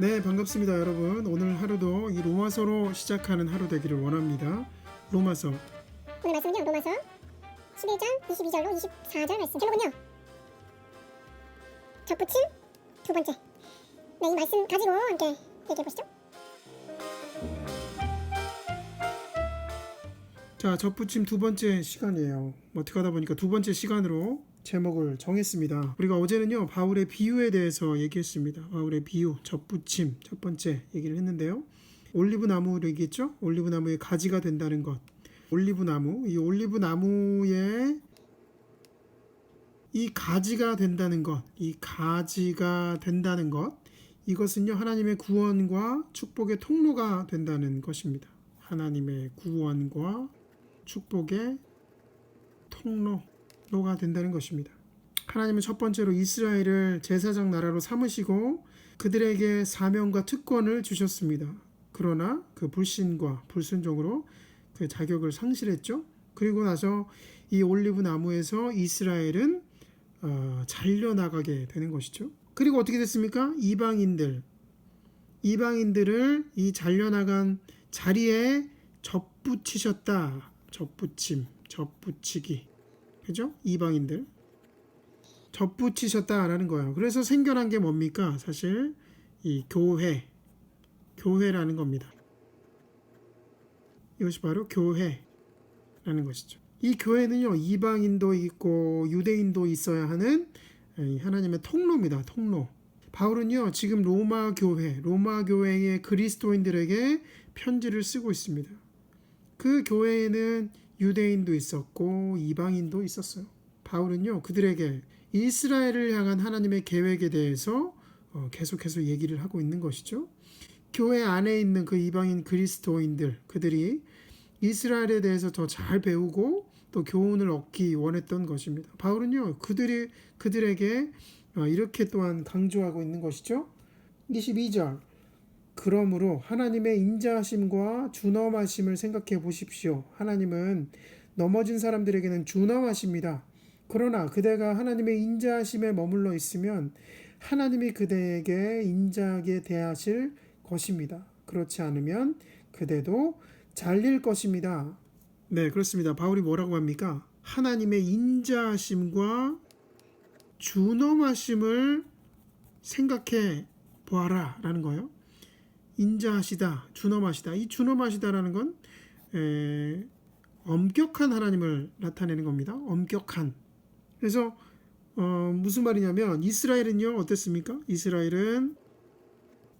네, 반갑습니다, 여러분. 오늘 하루도 이 로마서로 시작하는 하루 되기를 원합니다. 로마서. 오늘 말씀은요, 로마서 11장 22절로 24절 말씀. 제목은요, 접붙임 두 번째. 네, 이 말씀 가지고 함께 얘기해 보시죠. 자, 접붙임 두 번째 시간이에요. 어떻게 하다 보니까 두 번째 시간으로 제목을 정했습니다. 우리가 어제는요, 바울의 비유에 대해서 얘기했습니다. 바울의 비유, 접붙임 첫 번째 얘기를 했는데요. 올리브 나무를 얘기했죠. 올리브 나무의 가지가 된다는 것. 올리브 나무, 이 올리브 나무에 이 가지가 된다는 것, 이 가지가 된다는 것, 이것은요, 하나님의 구원과 축복의 통로가 된다는 것입니다. 하나님의 구원과 축복의 통로가 된다는 것입니다. 하나님은 첫 번째로 이스라엘을 제사장 나라로 삼으시고 그들에게 사명과 특권을 주셨습니다. 그러나 그 불신과 불순종으로 그 자격을 상실했죠. 그리고 나서 이 올리브 나무에서 이스라엘은 잘려나가게 되는 것이죠. 그리고 어떻게 됐습니까? 이방인들을 이 잘려나간 자리에 접붙이셨다. 접붙이기. 그죠? 이방인들. 접붙이셨다라는 거예요. 그래서 생겨난 게 뭡니까? 사실 이 교회라는 겁니다. 이것이 바로 교회라는 것이죠. 이 교회는요, 이방인도 있고 유대인도 있어야 하는 하나님의 통로입니다. 통로. 바울은요, 지금 로마 교회의 그리스도인들에게 편지를 쓰고 있습니다. 그 교회에는 유대인도 있었고 이방인도 있었어요. 바울은요, 그들에게 이스라엘을 향한 하나님의 계획에 대해서 계속해서 얘기를 하고 있는 것이죠. 교회 안에 있는 그 이방인 그리스도인들, 그들이 이스라엘에 대해서 더 잘 배우고 또 교훈을 얻기 원했던 것입니다. 바울은요, 그들에게 이렇게 또한 강조하고 있는 것이죠. 22절. 그러므로 하나님의 인자하심과 준엄하심을 생각해 보십시오. 하나님은 넘어진 사람들에게는 준엄하십니다. 그러나 그대가 하나님의 인자하심에 머물러 있으면 하나님이 그대에게 인자하게 대하실 것입니다. 그렇지 않으면 그대도 잘릴 것입니다. 네, 그렇습니다. 바울이 뭐라고 합니까? 하나님의 인자하심과 준엄하심을 생각해 보아라 라는 거예요. 인자하시다, 준엄하시다. 이 준엄하시다라는 건 엄격한 하나님을 나타내는 겁니다. 엄격한. 그래서 무슨 말이냐면 이스라엘은요, 어땠습니까?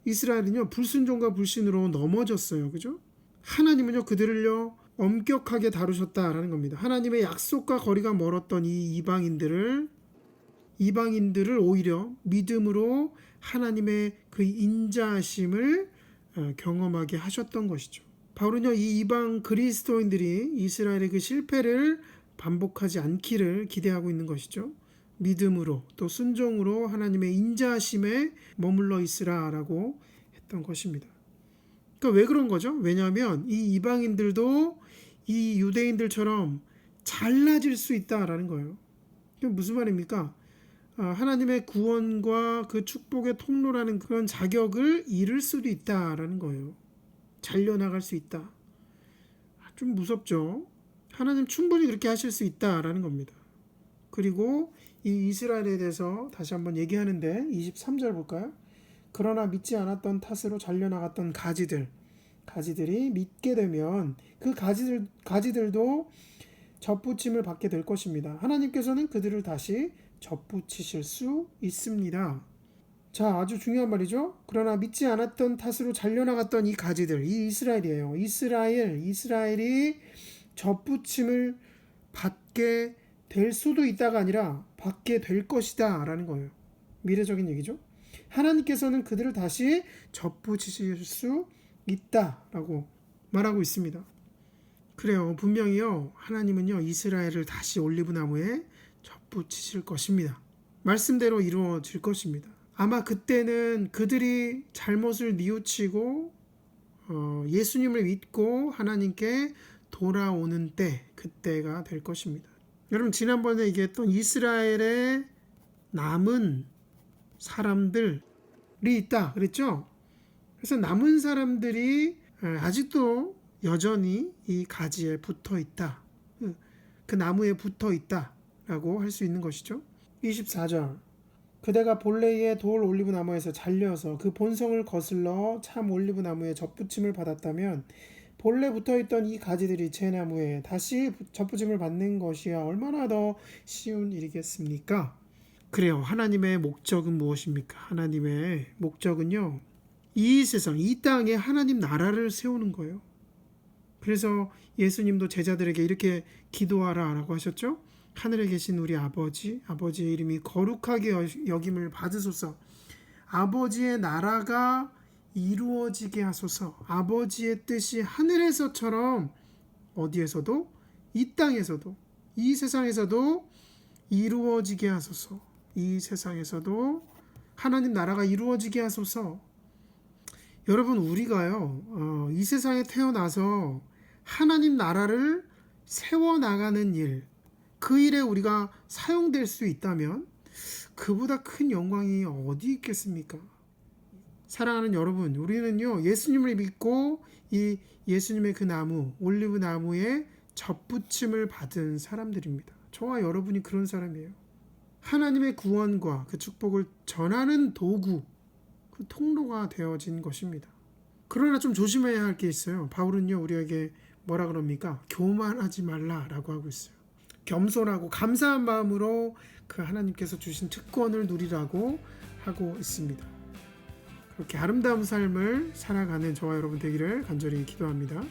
이스라엘은요, 불순종과 불신으로 넘어졌어요. 그죠? 하나님은요, 그들을요, 엄격하게 다루셨다라는 겁니다. 하나님의 약속과 거리가 멀었던 이 이방인들을 오히려 믿음으로 하나님의 그 인자하심을 경험하게 하셨던 것이죠. 바울은요, 이 이방 그리스도인들이 이스라엘의 그 실패를 반복하지 않기를 기대하고 있는 것이죠. 믿음으로 또 순종으로 하나님의 인자하심에 머물러 있으라라고 했던 것입니다. 그러니까 왜 그런 거죠? 왜냐하면 이 이방인들도 이 유대인들처럼 잘나질 수 있다라는 거예요. 이게 무슨 말입니까? 하나님의 구원과 그 축복의 통로라는 그런 자격을 잃을 수도 있다라는 거예요. 잘려나갈 수 있다. 좀 무섭죠? 하나님 충분히 그렇게 하실 수 있다라는 겁니다. 그리고 이 이스라엘에 대해서 다시 한번 얘기하는데 23절 볼까요? 그러나 믿지 않았던 탓으로 잘려나갔던 가지들이 믿게 되면 그 가지들도 접붙임을 받게 될 것입니다. 하나님께서는 그들을 다시 접붙이실 수 있습니다. 자, 아주 중요한 말이죠. 그러나 믿지 않았던 탓으로 잘려나갔던 이 가지들, 이 이스라엘이에요. 이스라엘이 접붙임을 받게 될 수도 있다가 아니라 받게 될 것이다 라는 거예요. 미래적인 얘기죠. 하나님께서는 그들을 다시 접붙이실 수 있다라고 말하고 있습니다. 그래요. 분명히요, 하나님은요, 이스라엘을 다시 올리브나무에 접붙이실 것입니다. 말씀대로 이루어질 것입니다. 아마 그때는 그들이 잘못을 뉘우치고 예수님을 믿고 하나님께 돌아오는 그때가 될 것입니다. 여러분, 지난번에 얘기했던 이스라엘의 남은 사람들이 있다 그랬죠? 그래서 남은 사람들이 아직도 여전히 이 가지에 붙어 있다. 그 나무에 붙어 있다 라고 할 수 있는 것이죠. 24절 그대가 본래의 돌 올리브 나무에서 잘려서 그 본성을 거슬러 참 올리브 나무에 접붙임을 받았다면 본래 붙어있던 이 가지들이 제 나무에 다시 접붙임을 받는 것이야 얼마나 더 쉬운 일이겠습니까? 그래요. 하나님의 목적은 무엇입니까? 하나님의 목적은요. 이 세상, 이 땅에 하나님 나라를 세우는 거예요. 그래서 예수님도 제자들에게 이렇게 기도하라 라고 하셨죠. 하늘에 계신 우리 아버지, 아버지의 이름이 거룩하게 여김을 받으소서. 아버지의 나라가 이루어지게 하소서. 아버지의 뜻이 하늘에서처럼 어디에서도, 이 땅에서도, 이 세상에서도 이루어지게 하소서. 이 세상에서도 하나님 나라가 이루어지게 하소서. 여러분, 우리가요, 이 세상에 태어나서 하나님 나라를 세워나가는 일, 그 일에 우리가 사용될 수 있다면 그보다 큰 영광이 어디 있겠습니까? 사랑하는 여러분, 우리는요, 예수님을 믿고 이 예수님의 그 나무, 올리브 나무에 접붙임을 받은 사람들입니다. 저와 여러분이 그런 사람이에요. 하나님의 구원과 그 축복을 전하는 도구, 그 통로가 되어진 것입니다. 그러나 좀 조심해야 할 게 있어요. 바울은요, 우리에게 뭐라 그럽니까? 교만하지 말라라고 하고 있어요. 겸손하고 감사한 마음으로 그 하나님께서 주신 특권을 누리라고 하고 있습니다. 그렇게 아름다운 삶을 살아가는 저와 여러분 되기를 간절히 기도합니다.